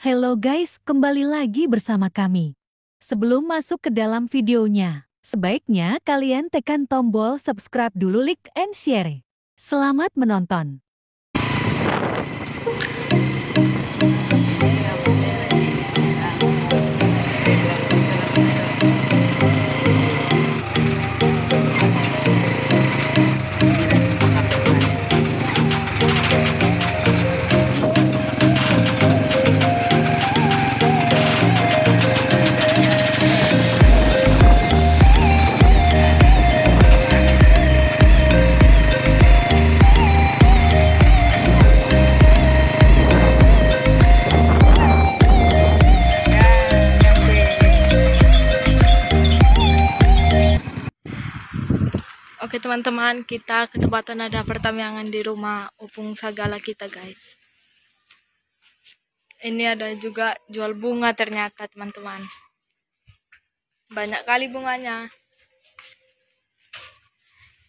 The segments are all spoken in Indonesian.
Hello guys, kembali lagi bersama kami. Sebelum masuk ke dalam videonya, sebaiknya kalian tekan tombol subscribe dulu, like and share. Selamat menonton. Oke teman-teman, kita ketempatan ada pertambangan di rumah Opung Sagala kita guys. Ini ada juga jual bunga ternyata teman-teman. Banyak kali bunganya.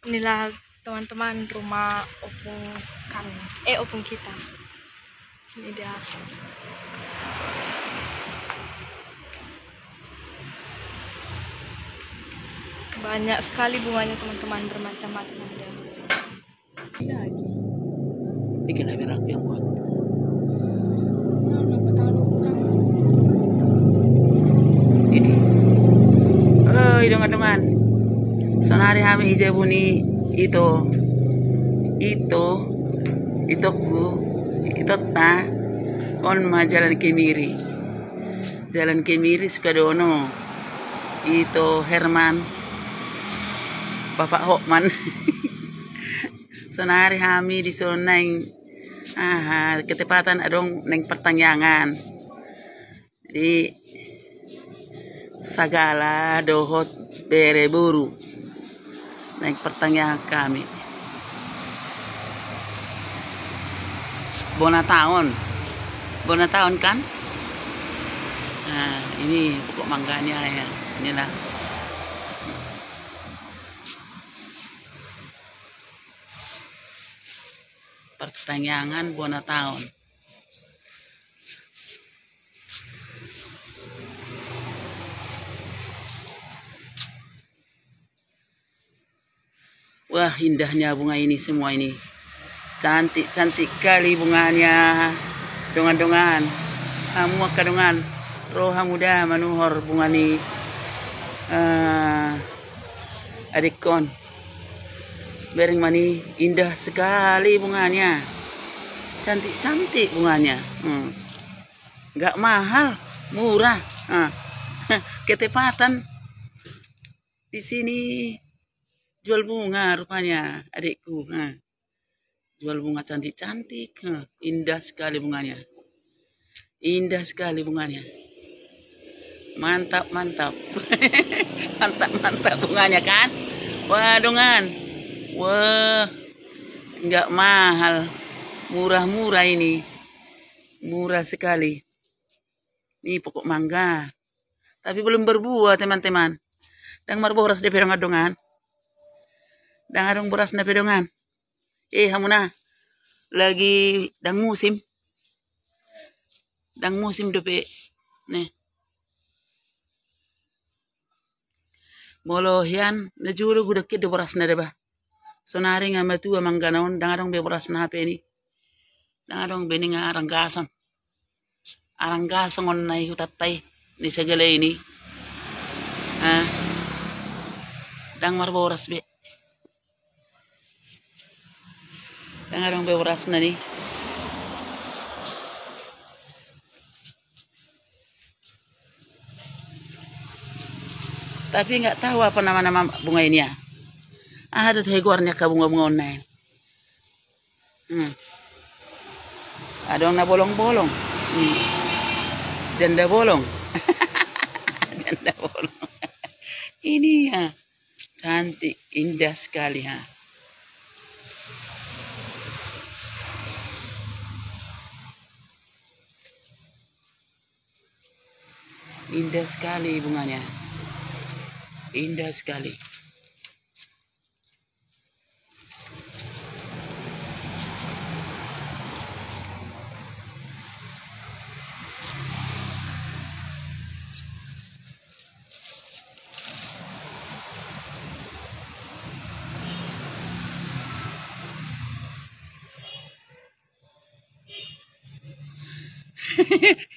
Inilah teman-teman rumah Opung kami. Opung kita. Ini dia. Banyak sekali bunganya teman-teman, bermacam-macam dia. Lagi. Bikin api yang buat. Ini. Hidungan-hidungan. Sonari kami hijau buni itu ku itu ta kon ma jalan kemiri Sukadono itu Herman Bapak Hokman. Sonari kami di zona yang ketepatan adong neng pertanyaan di Sagala dohot bere buru neng pertanyaan kami bona tahun kan. Nah ini pokok mangganya ya, inilah pertanyaan bona tahun. Wah indahnya bunga ini semua ini. Cantik kali bunganya. Dongan-dongan. Hamu kadongan. Roha muda manuhor bunga ni. Adikon. Bering mani indah sekali bunganya. Cantik bunganya. Gak mahal, murah. Ketepatan di sini jual bunga rupanya adikku. Jual bunga cantik. Indah sekali bunganya. Mantap. Mantap bunganya kan. Wah dongan. Wah nggak mahal. Murah ini. Murah sekali. Ini pokok mangga. Tapi belum berbuah teman-teman. Dan marboras de pedongan. Dan adong beras na pedongan. Hamuna. Lagi dang musim dope. Nih. Molohian na julu gudak de beras na deba. Sonari nga matu amang ganon dang adong be beras na hape ni. Dang adong bening aranggason on na hutatay ni sagala ini. Dang marboras be. Dang adong be beras na ni. Tapi nggak tahu apa nama-nama bunga ini ya. Ada tegornya ke bunga-bunga online. Ada na bolong-bolong. Janda bolong. Janda bolong. Ini ya. Cantik, indah sekali ha. Indah sekali bunganya. Indah sekali.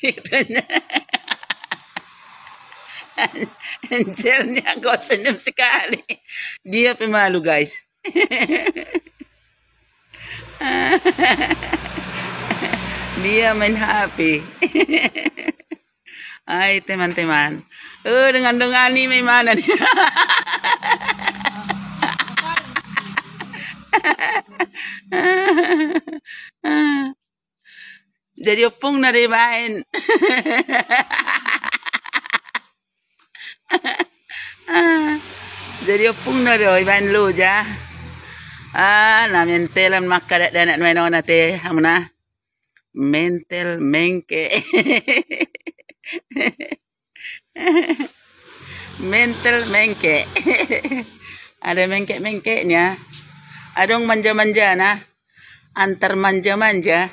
Itunya. Angelnya kok senyum sekali. Dia pemalu guys. Dia main HP. Hai teman-teman. Dengan dongani may mana nih. Jadi opung na rin main. Jadi opung na rin main luja. Na mentelan makadat dan main ona te amna. Mental mengke. Mental mengke. Ada mengke-mengkenya. Adong manja-manja na. Antar manja-manja.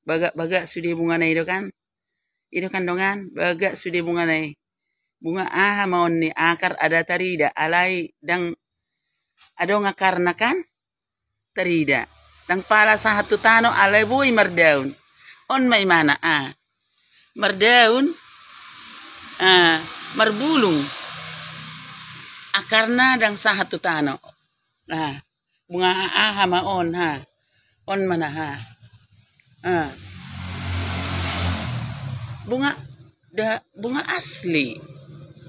Baga sudah bunga na itu kan dongan baga sudah bunga na bunga maon ni akar ada tarida alai dang adong akar na kan tarida dang pala sa hatu tano alai boy mardaun on may mana mardaun marbulung akarna dang sa hatu tano bunga maon on mana bunga asli,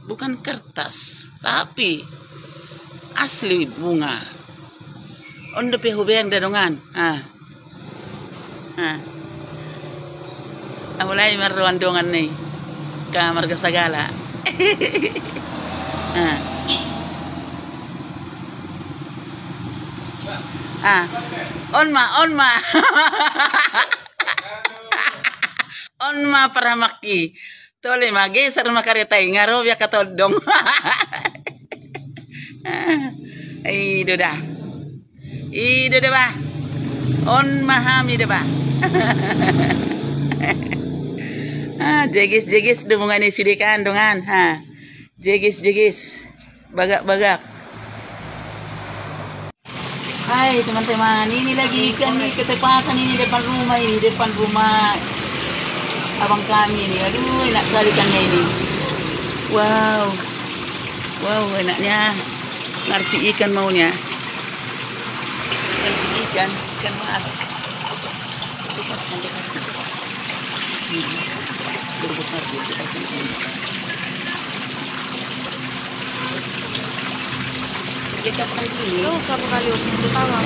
bukan kertas, tapi asli bunga. Ondo pe hubeng dadongan. Mulai meruan dongan nih ke marga sagala. On ma. On ma para maki. Tole mageser makareta ngaro ya katodong. Ido dah bah. On mahami dah bah. Jegis dumungan ni sidikan dongan. Jegis. Bagak. Hai teman-teman, ini lagi ikan nih ketepatan ini depan rumah abang kami ini. Aduh, enak sekali ikannya ini. Wow, enaknya. Ngarsi ikan maunya. Ngarsi ikan mas. Kita pakai ini. Satu kali waktu tawa.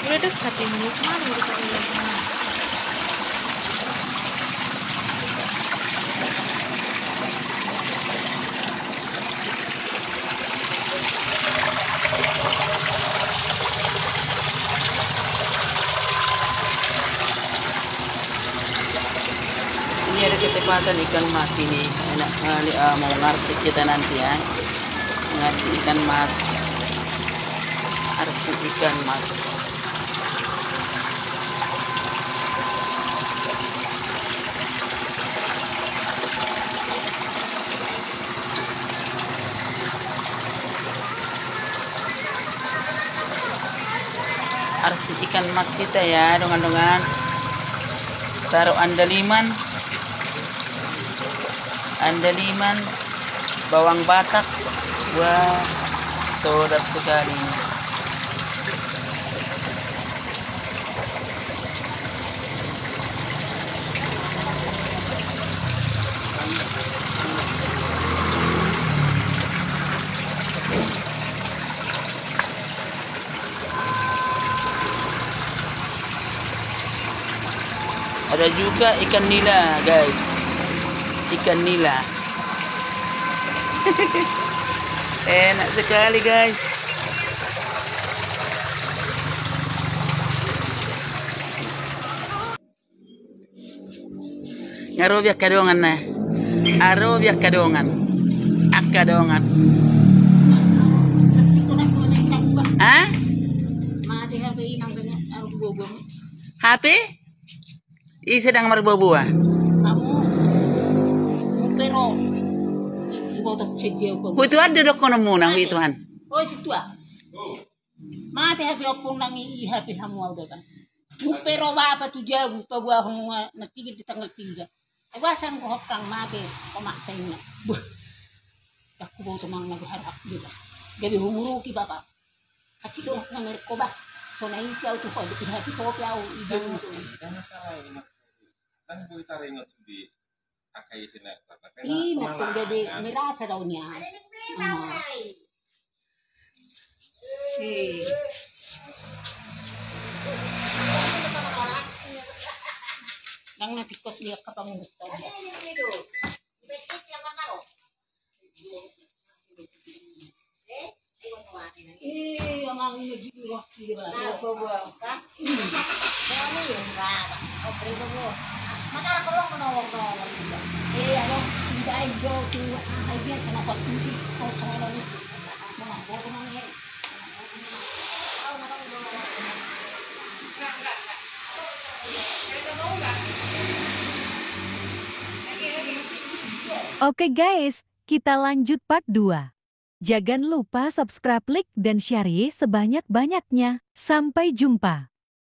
Udah dekat ini, cuma udah lihat. Ini ada ketepatan ikan mas ini. Enak kali mau ngarsik kita nanti ya. Ngarsik ikan mas. Arsik ikan mas. Arsik ikan mas kita ya, dongan-dongan. Taruh andaliman, bawang batak. Wah, sedap sekali. Ada juga ikan nila, guys. Ikan nila. Enak sekali, guys. Ngarobiak kadongan na. Arobiak kadongan. Akadongan. Ah? HP? Sedang merbuah. Itu ada dok kono munang Tuhan. Oh situ ah. Mati happy opung nang happy hamu audo kan. Pero apa tu jago pa buah hunga na tigit di tanggal 3. Awasan ko hokang mati pamatay na. Aku bawa tumang nagharap dito. Gabi humuro ki bapa. At ito na ko ba. So naisya auto ko di happy ko piao idong to. Karena salah ini kan bu kita ringot di akai sini karena Ina gabi nirasa daw niya. Nang natikos lihat ka pang gusto mo. Ang nagiging wakti diba? Oke guys, kita lanjut part 2. Jangan lupa subscribe, like, dan share sebanyak-banyaknya. Sampai jumpa.